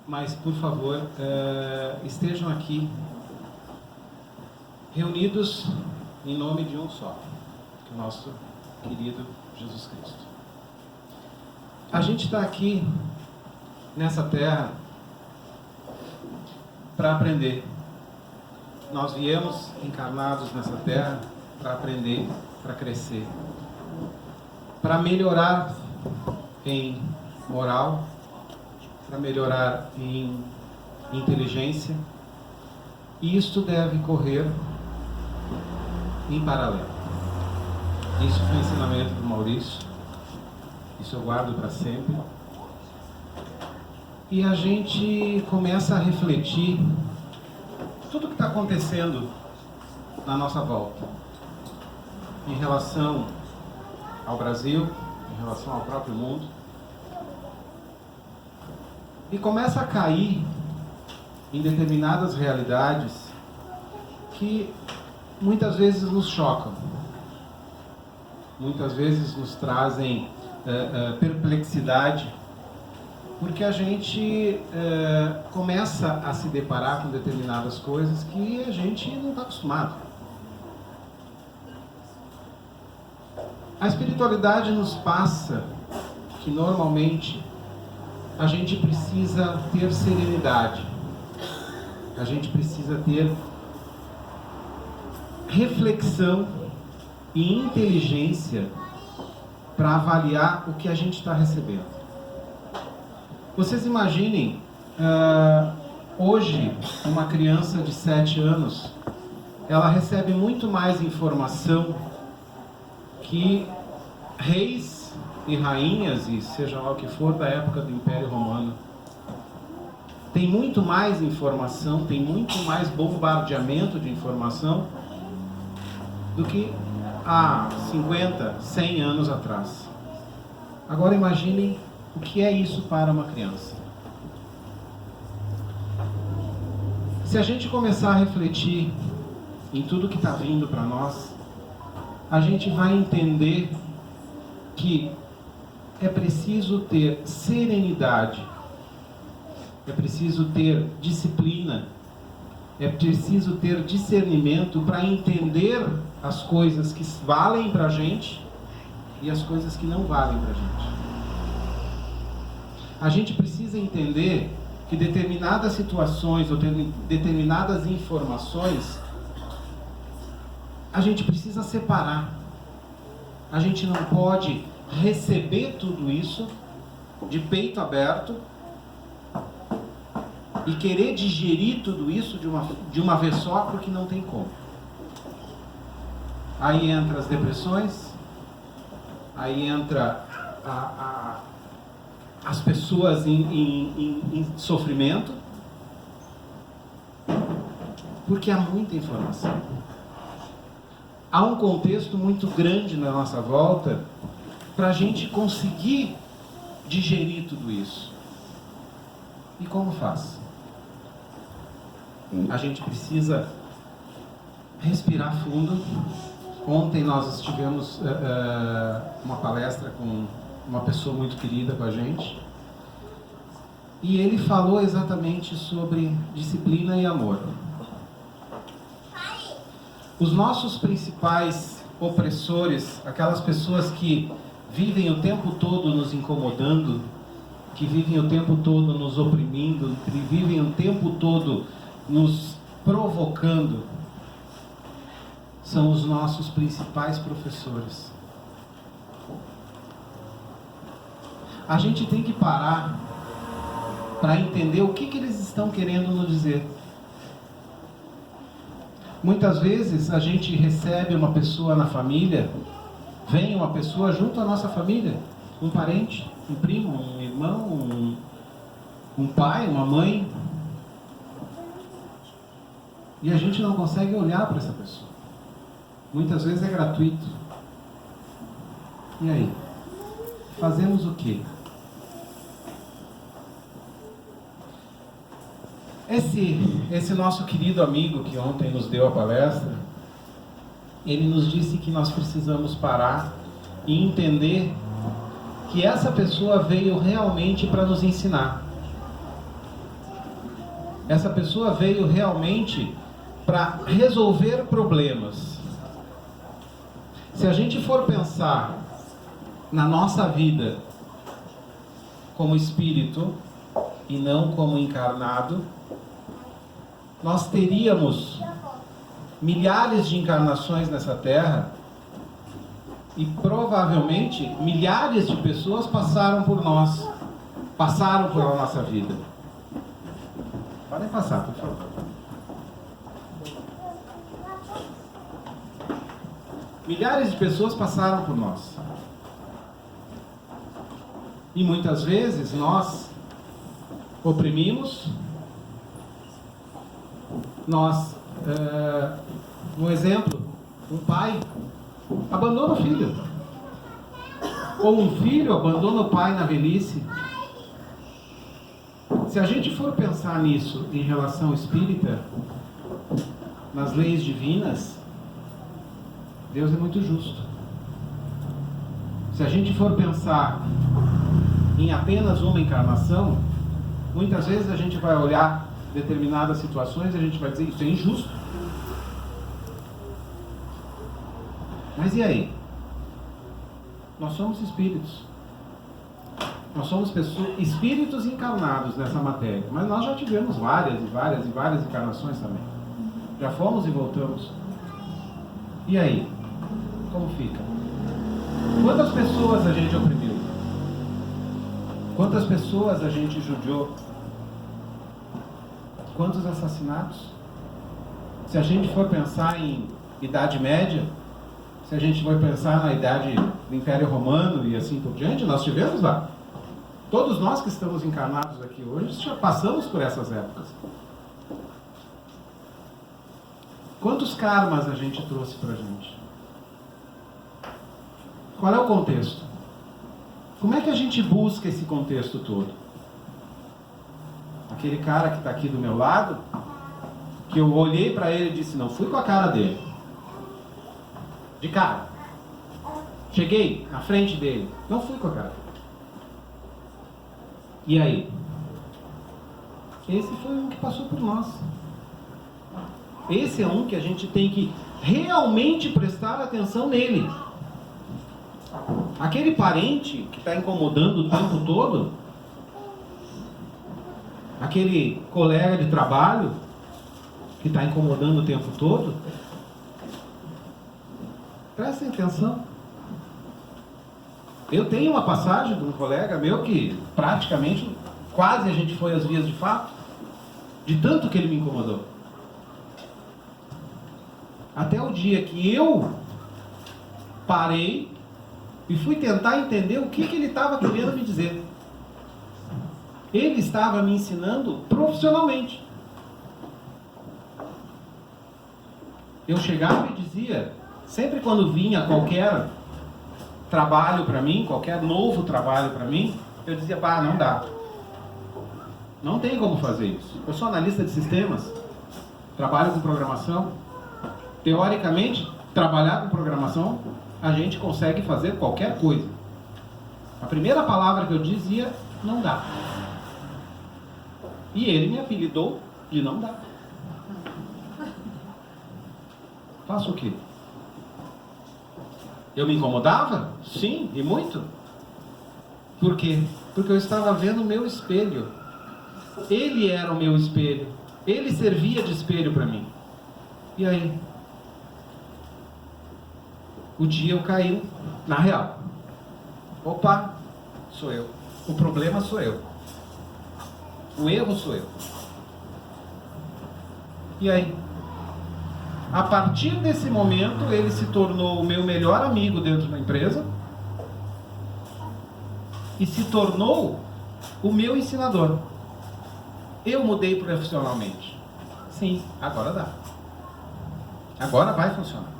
mas por favor, estejam aqui reunidos em nome de um só, que é o nosso querido Jesus Cristo. A gente está aqui nessa terra para aprender. Nós viemos encarnados nessa terra para aprender, para crescer, para melhorar em moral, para melhorar em inteligência, e isto deve correr em paralelo. Isso foi o ensinamento do Maurício, isso eu guardo para sempre. E a gente começa a refletir tudo que está acontecendo na nossa volta, em relação ao Brasil, em relação ao próprio mundo, e começa a cair em determinadas realidades que muitas vezes nos chocam, muitas vezes nos trazem perplexidade, porque a gente começa a se deparar com determinadas coisas que a gente não está acostumado. A espiritualidade nos passa que normalmente a gente precisa ter serenidade, a gente precisa ter reflexão e inteligência para avaliar o que a gente está recebendo. Vocês imaginem, hoje, uma criança de 7 anos, ela recebe muito mais informação que reis e rainhas, e seja lá o que for, da época do Império Romano. Tem muito mais informação, tem muito mais bombardeamento de informação do que há 50, 100 anos atrás. Agora imaginem o que é isso para uma criança. Se a gente começar a refletir em tudo que está vindo para nós, a gente vai entender que é preciso ter serenidade, é preciso ter disciplina, é preciso ter discernimento para entender as coisas que valem para a gente e as coisas que não valem para a gente. A gente precisa entender que determinadas situações ou determinadas informações a gente precisa separar. A gente não pode receber tudo isso de peito aberto e querer digerir tudo isso de uma vez só, porque não tem como. Aí entra as depressões, aí entra as pessoas em sofrimento, porque há muita informação. Há um contexto muito grande na nossa volta para a gente conseguir digerir tudo isso. E como faz? A gente precisa respirar fundo. Ontem nós tivemos uma palestra com uma pessoa muito querida com a gente, e ele falou exatamente sobre disciplina e amor. Os nossos principais opressores, aquelas pessoas que vivem o tempo todo nos incomodando, que vivem o tempo todo nos oprimindo, que vivem o tempo todo nos provocando, são os nossos principais professores. A gente tem que parar para entender o que eles estão querendo nos dizer. Muitas vezes a gente recebe uma pessoa na família, vem uma pessoa junto à nossa família, um parente, um primo, um irmão, um pai, uma mãe, e a gente não consegue olhar para essa pessoa. Muitas vezes é gratuito. E aí? Fazemos o quê? Esse nosso querido amigo que ontem nos deu a palestra, ele nos disse que nós precisamos parar e entender que essa pessoa veio realmente para nos ensinar. essa pessoa veio realmente para resolver problemas. Se a gente for pensar na nossa vida como espírito e não como encarnado, nós teríamos milhares de encarnações nessa Terra e provavelmente milhares de pessoas passaram por nós, passaram pela nossa vida. Podem passar, por favor. Milhares de pessoas passaram por nós. E muitas vezes nós oprimimos, nós, um exemplo, um pai abandona o filho, ou um filho abandona o pai na velhice. Se a gente for pensar nisso em relação espírita, nas leis divinas, Deus é muito justo. Se a gente for pensar em apenas uma encarnação, muitas vezes a gente vai olhar determinadas situações e a gente vai dizer, isso é injusto. Mas e aí? Nós somos espíritos. Nós somos espíritos encarnados nessa matéria. Mas nós já tivemos várias encarnações também. Já fomos e voltamos. E aí? Como fica? Quantas pessoas a gente oprimiu? Quantas pessoas a gente judiou? Quantos assassinatos? Se a gente for pensar em Idade Média, se a gente for pensar na idade do Império Romano e assim por diante, nós tivemos lá. Todos nós que estamos encarnados aqui hoje já passamos por essas épocas. Quantos karmas a gente trouxe pra gente? Qual é o contexto? Como é que a gente busca esse contexto todo? Aquele cara que está aqui do meu lado, que eu olhei para ele e disse, não fui com a cara dele. De cara. Cheguei na frente dele, não fui com a cara. E aí? Esse foi um que passou por nós. Esse é um que a gente tem que realmente prestar atenção nele. Aquele parente que está incomodando o tempo todo, aquele colega de trabalho que está incomodando o tempo todo, prestem atenção. Eu tenho uma passagem de um colega meu que praticamente, quase a gente foi às vias de fato, de tanto que ele me incomodou. Até o dia que eu parei e fui tentar entender o que ele estava querendo me dizer. Ele estava me ensinando profissionalmente. Eu chegava e dizia, sempre quando vinha qualquer trabalho para mim, qualquer novo trabalho para mim, eu dizia, pá, não dá. Não tem como fazer isso. Eu sou analista de sistemas, trabalho com programação. Teoricamente, trabalhar com programação, a gente consegue fazer qualquer coisa. A primeira palavra que eu dizia, não dá. E ele me apelidou de não dá. Faço o quê? Eu me incomodava? Sim, e muito. Por quê? Porque eu estava vendo o meu espelho. Ele era o meu espelho. Ele servia de espelho para mim. E aí? O dia eu caí na real. Opa, sou eu. O problema sou eu. O erro sou eu. E aí? A partir desse momento, ele se tornou o meu melhor amigo dentro da empresa e se tornou o meu ensinador. Eu mudei profissionalmente. Sim, agora dá. Agora vai funcionar.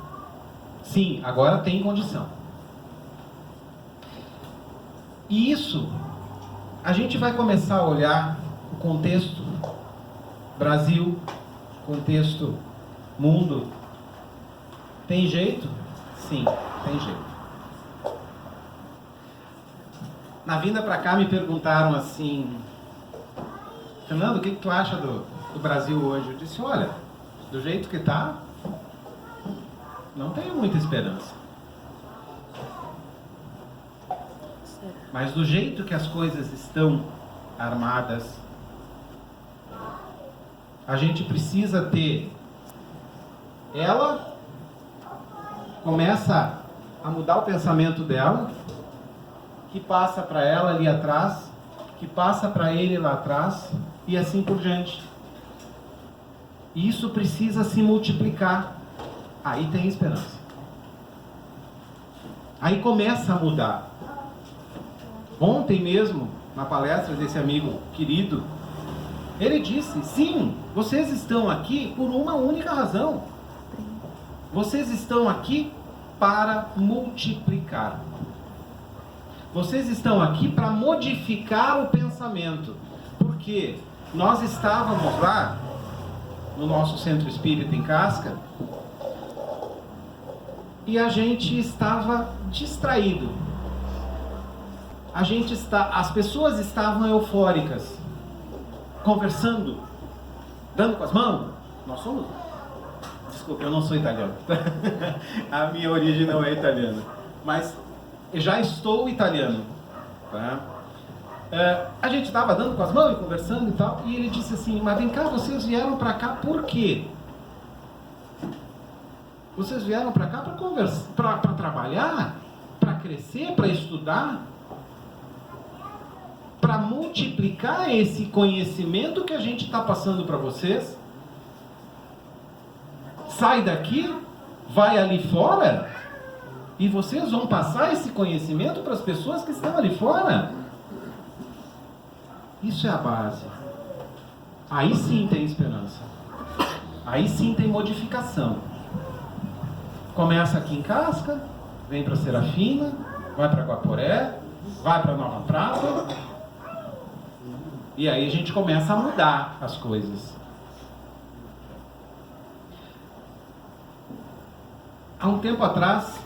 Sim, agora tem condição. E isso, a gente vai começar a olhar o contexto Brasil, contexto mundo. Tem jeito? Sim, tem jeito. Na vinda pra cá me perguntaram assim, Fernando, o que tu acha do Brasil hoje. Eu disse, olha, do jeito que está, não tenho muita esperança. Mas do jeito que as coisas estão armadas, a gente precisa ter. Ela começa a mudar o pensamento dela, que passa para ela ali atrás, que passa para ele lá atrás, e assim por diante. E isso precisa se multiplicar. Aí tem esperança. Aí começa a mudar. Ontem mesmo, na palestra desse amigo querido, ele disse, sim, vocês estão aqui por uma única razão. Vocês estão aqui para multiplicar. Vocês estão aqui para modificar o pensamento. Porque nós estávamos lá, no nosso centro espírita em Casca, e a gente estava distraído. As pessoas estavam eufóricas, conversando, dando com as mãos. Nós somos... Desculpa, eu não sou italiano. A minha origem não é italiana. Mas já estou italiano. Tá? A gente estava dando com as mãos e conversando e tal. E ele disse assim, mas vem cá, vocês vieram para cá por quê? Vocês vieram para cá para conversar, para trabalhar, para crescer, para estudar, para multiplicar esse conhecimento que a gente está passando para vocês. Sai daqui, vai ali fora, e vocês vão passar esse conhecimento para as pessoas que estão ali fora. Isso é a base. Aí sim tem esperança. Aí sim tem modificação. Começa aqui em Casca, vem para Serafina, vai para Guaporé, vai para Nova Prata, e aí a gente começa a mudar as coisas. Há um tempo atrás,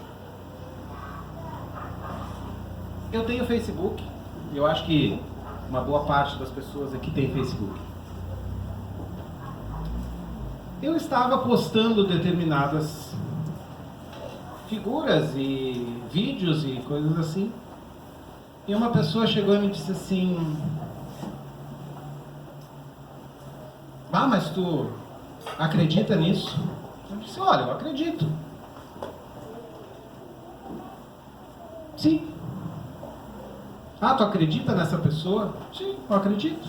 eu tenho Facebook, eu acho que uma boa parte das pessoas aqui tem Facebook. Eu estava postando determinadas figuras e vídeos e coisas assim, e uma pessoa chegou e me disse assim, mas tu acredita nisso? Eu disse, olha, eu acredito. Sim. Tu acredita nessa pessoa? Sim, eu acredito.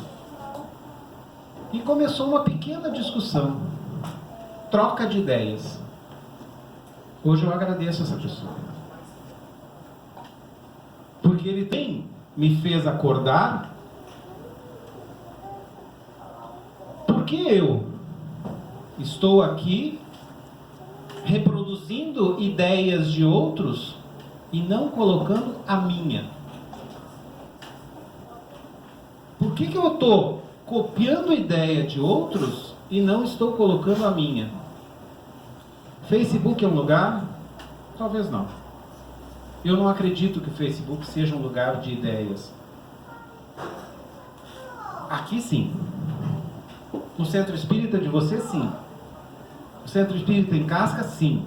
E começou uma pequena discussão, troca de ideias. Hoje eu agradeço essa pessoa, porque ele me fez acordar, porque eu estou aqui reproduzindo ideias de outros e não colocando a minha. Por que eu estou copiando a ideia de outros e não estou colocando a minha? Facebook é um lugar? Talvez não. Eu não acredito que o Facebook seja um lugar de ideias. Aqui sim. No centro espírita de você, sim. No centro espírita em Casca, sim.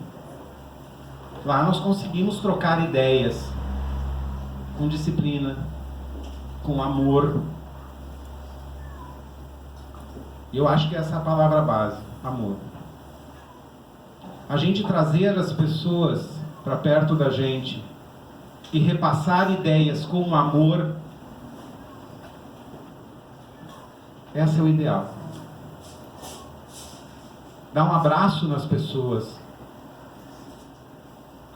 Lá nós conseguimos trocar ideias com disciplina, com amor. Eu acho que essa é a palavra base, amor. A gente trazer as pessoas para perto da gente e repassar ideias com amor, esse é o ideal. Dar um abraço nas pessoas,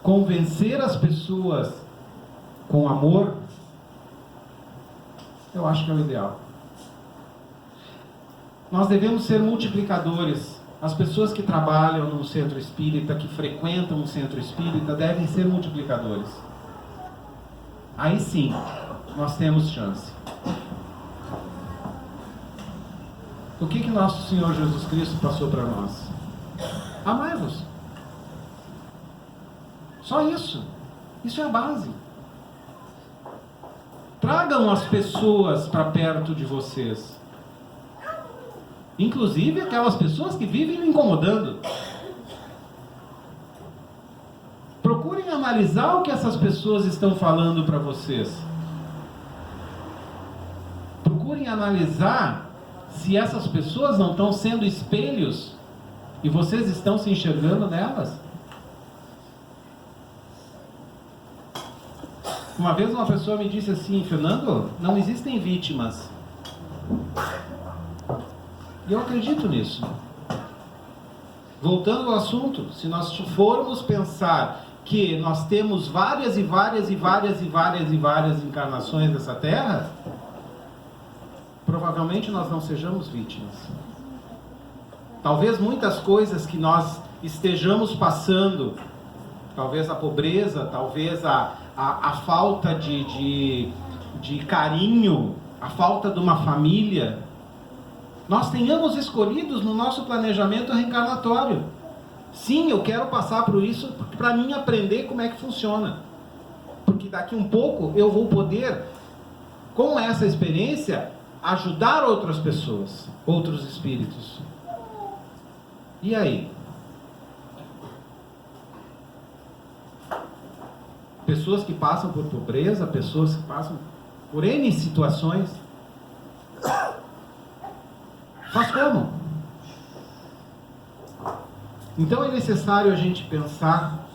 convencer as pessoas com amor, eu acho que é o ideal. Nós devemos ser multiplicadores. As pessoas que trabalham no centro espírita, que frequentam o centro espírita, devem ser multiplicadores. Aí sim, nós temos chance. O que nosso Senhor Jesus Cristo passou para nós? Amai-vos. Só isso. Isso é a base. Tragam as pessoas para perto de vocês. Inclusive aquelas pessoas que vivem me incomodando. Procurem analisar o que essas pessoas estão falando para vocês. Procurem analisar se essas pessoas não estão sendo espelhos e vocês estão se enxergando nelas. Uma vez uma pessoa me disse assim: Fernando, não existem vítimas. E eu acredito nisso. Voltando ao assunto, se nós formos pensar que nós temos várias encarnações nessa Terra, provavelmente nós não sejamos vítimas. Talvez muitas coisas que nós estejamos passando, talvez a pobreza, talvez a falta de carinho, a falta de uma família, nós tenhamos escolhidos no nosso planejamento reencarnatório. Sim, eu quero passar por isso para mim aprender como é que funciona. Porque daqui um pouco eu vou poder, com essa experiência, ajudar outras pessoas, outros espíritos. E aí? Pessoas que passam por pobreza, pessoas que passam por N situações. Mas como? Então é necessário a gente pensar,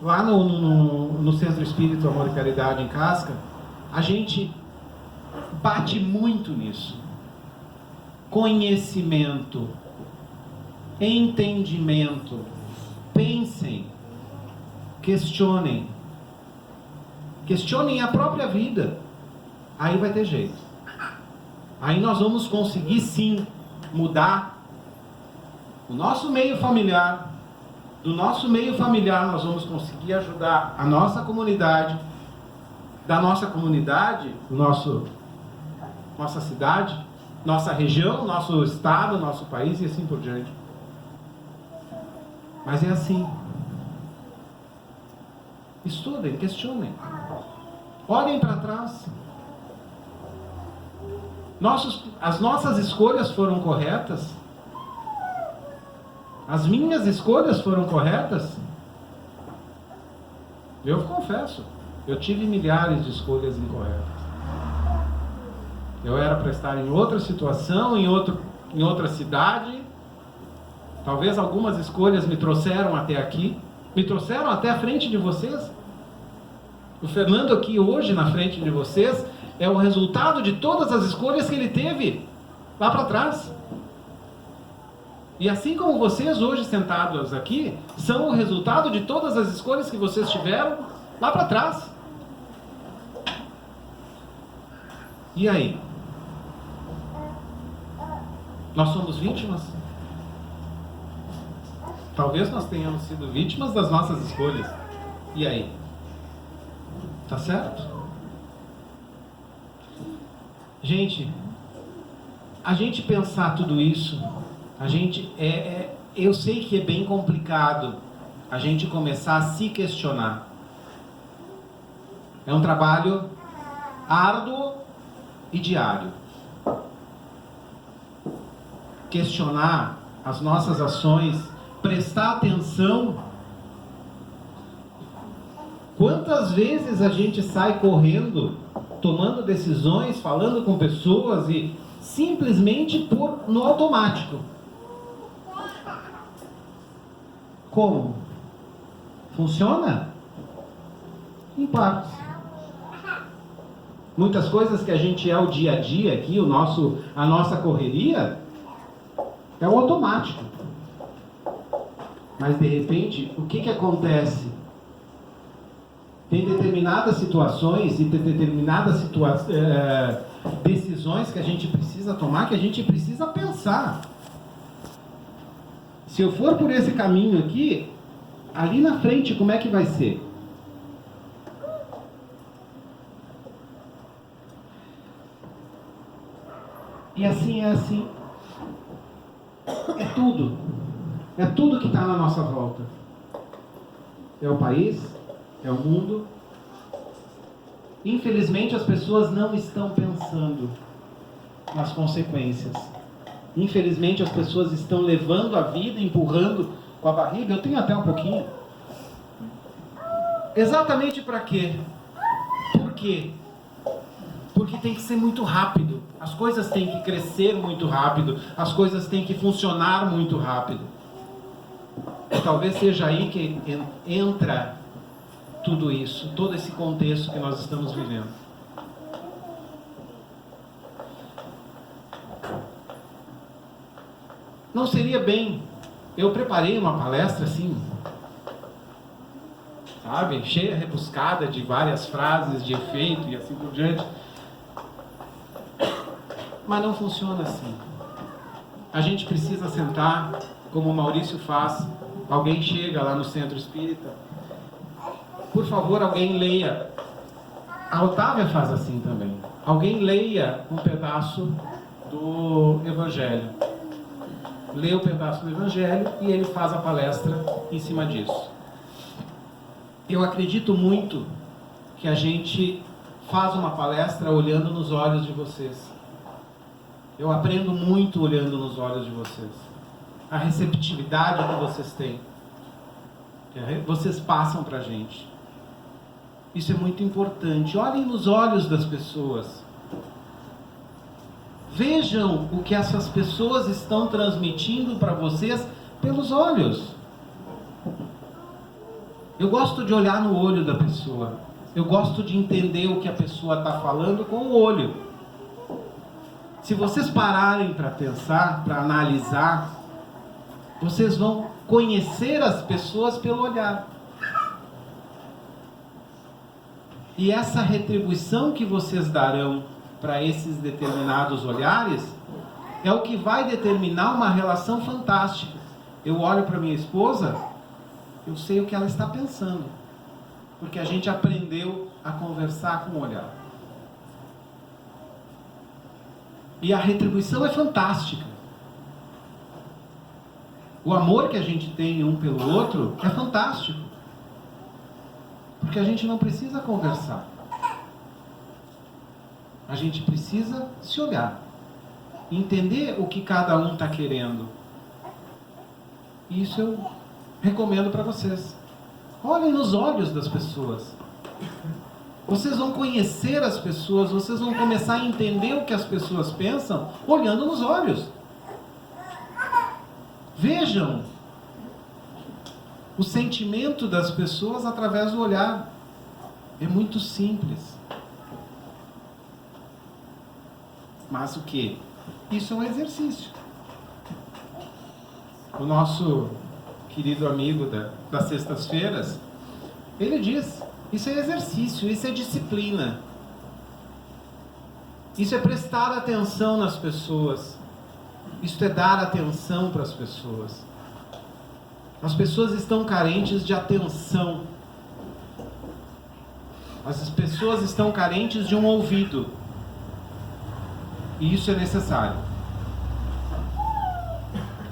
lá no Centro Espírita Amor e Caridade em Casca, a gente bate muito nisso. Conhecimento, entendimento, pensem, questionem a própria vida, aí vai ter jeito. Aí nós vamos conseguir sim mudar o nosso meio familiar. Do nosso meio familiar nós vamos conseguir ajudar a nossa comunidade, da nossa comunidade, nossa cidade, nossa região, nosso estado, nosso país e assim por diante. Mas é assim. Estudem, questionem. Olhem para trás. As nossas escolhas foram corretas? As minhas escolhas foram corretas? Eu confesso, eu tive milhares de escolhas incorretas. Eu era para estar em outra situação, em outra cidade. Talvez algumas escolhas me trouxeram até aqui, me trouxeram até a frente de vocês. O Fernando aqui hoje na frente de vocês é o resultado de todas as escolhas que ele teve lá para trás. E assim como vocês hoje sentados aqui, são o resultado de todas as escolhas que vocês tiveram lá para trás. E aí? Nós somos vítimas? Talvez nós tenhamos sido vítimas das nossas escolhas. E aí? Tá certo? Gente, a gente pensar tudo isso, eu sei que é bem complicado a gente começar a se questionar. É um trabalho árduo e diário. Questionar as nossas ações, prestar atenção. Quantas vezes a gente sai correndo, tomando decisões, falando com pessoas e simplesmente no automático. Como? Funciona? Em partes. Muitas coisas que a gente é o dia a dia aqui, a nossa correria, é o automático. Mas de repente, o que acontece? Tem determinadas situações e determinadas decisões que a gente precisa tomar, que a gente precisa pensar. Se eu for por esse caminho aqui, ali na frente, como é que vai ser? E assim é assim. É tudo. É tudo que está na nossa volta. É o país, é o mundo. Infelizmente as pessoas não estão pensando nas consequências. Infelizmente as pessoas estão levando a vida, empurrando com a barriga. Eu tenho até um pouquinho. Exatamente para quê? Por quê? Porque tem que ser muito rápido. As coisas têm que crescer muito rápido. As coisas têm que funcionar muito rápido. E talvez seja aí que entra tudo isso, todo esse contexto que nós estamos vivendo. Não seria bem... Eu preparei uma palestra assim, sabe? Cheia, rebuscada de várias frases, de efeito e assim por diante. Mas não funciona assim. A gente precisa sentar, como o Maurício faz. Alguém chega lá no centro espírita. Por favor, alguém leia. A Otávia faz assim também. Alguém leia um pedaço do Evangelho. Lê o pedaço do Evangelho e ele faz a palestra em cima disso. Eu acredito muito que a gente faz uma palestra olhando nos olhos de vocês. Eu aprendo muito olhando nos olhos de vocês. A receptividade que vocês têm. Vocês passam para a gente. Isso é muito importante. Olhem nos olhos das pessoas. Vejam o que essas pessoas estão transmitindo para vocês pelos olhos. Eu gosto de olhar no olho da pessoa. Eu gosto de entender o que a pessoa está falando com o olho. Se vocês pararem para pensar, para analisar, vocês vão conhecer as pessoas pelo olhar. E essa retribuição que vocês darão para esses determinados olhares é o que vai determinar uma relação fantástica. Eu olho para minha esposa, eu sei o que ela está pensando, porque a gente aprendeu a conversar com o olhar. E a retribuição é fantástica. O amor que a gente tem um pelo outro é fantástico, porque a gente não precisa conversar. A gente precisa se olhar, entender o que cada um está querendo. Isso eu recomendo para vocês. Olhem nos olhos das pessoas. Vocês vão conhecer as pessoas, vocês vão começar a entender o que as pessoas pensam olhando nos olhos. Vejam o sentimento das pessoas através do olhar. É muito simples. Mas o que? Isso é um exercício. O nosso querido amigo das sextas-feiras, ele diz, isso é exercício, isso é disciplina. Isso é prestar atenção nas pessoas. Isso é dar atenção para as pessoas. As pessoas estão carentes de atenção. As pessoas estão carentes de um ouvido. E isso é necessário.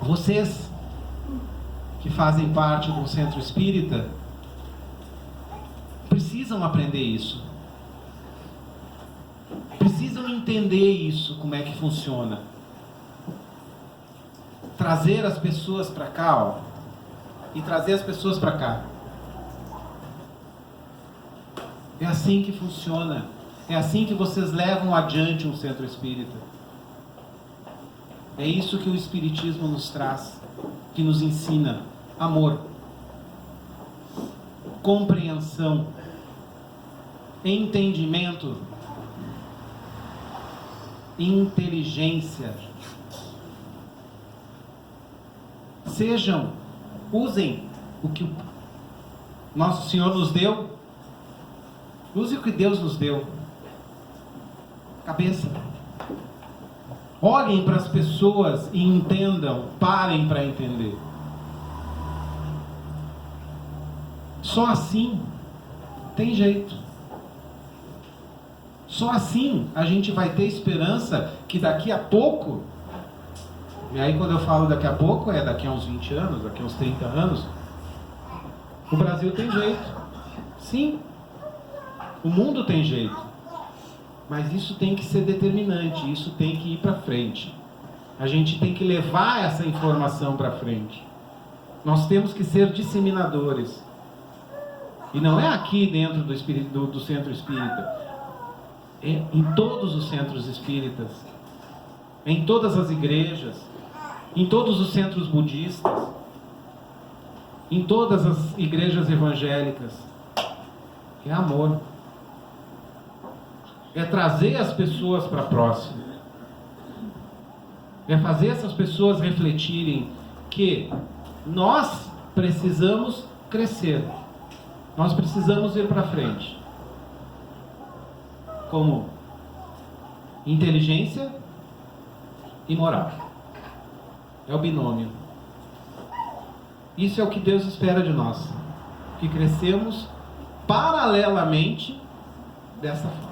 Vocês que fazem parte do centro espírita precisam aprender isso. Precisam entender isso, como é que funciona. Trazer as pessoas para cá, ó, e trazer as pessoas para cá. É assim que funciona. É assim que vocês levam adiante um centro espírita. É isso que o Espiritismo nos traz, que nos ensina. Amor, compreensão, entendimento, inteligência. Usem o que o nosso Senhor nos deu. Use o que Deus nos deu. Cabeça. Olhem para as pessoas e entendam, parem para entender. Só assim tem jeito. Só assim a gente vai ter esperança que daqui a pouco, e aí quando eu falo daqui a pouco, é daqui a uns 20 anos, daqui a uns 30 anos, o Brasil tem jeito. Sim, o mundo tem jeito. Mas isso tem que ser determinante, isso tem que ir para frente. A gente tem que levar essa informação para frente. Nós temos que ser disseminadores. E não é aqui dentro do centro espírita. É em todos os centros espíritas. Em todas as igrejas. Em todos os centros budistas. Em todas as igrejas evangélicas. É amor. É trazer as pessoas para próximo. É fazer essas pessoas refletirem que nós precisamos crescer. Nós precisamos ir para frente. Como inteligência e moral. É o binômio. Isso é o que Deus espera de nós. Que crescemos paralelamente dessa forma.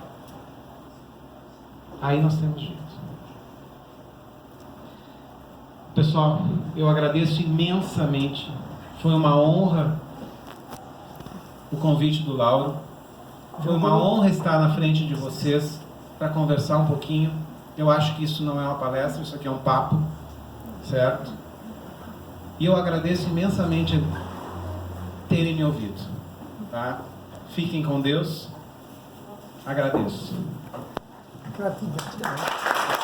Aí nós temos jeito. Pessoal, eu agradeço imensamente. Foi uma honra o convite do Lauro. Foi uma honra estar na frente de vocês para conversar um pouquinho. Eu acho que isso não é uma palestra, isso aqui é um papo, certo? E eu agradeço imensamente terem me ouvido, tá? Fiquem com Deus. Agradeço. Gratidão.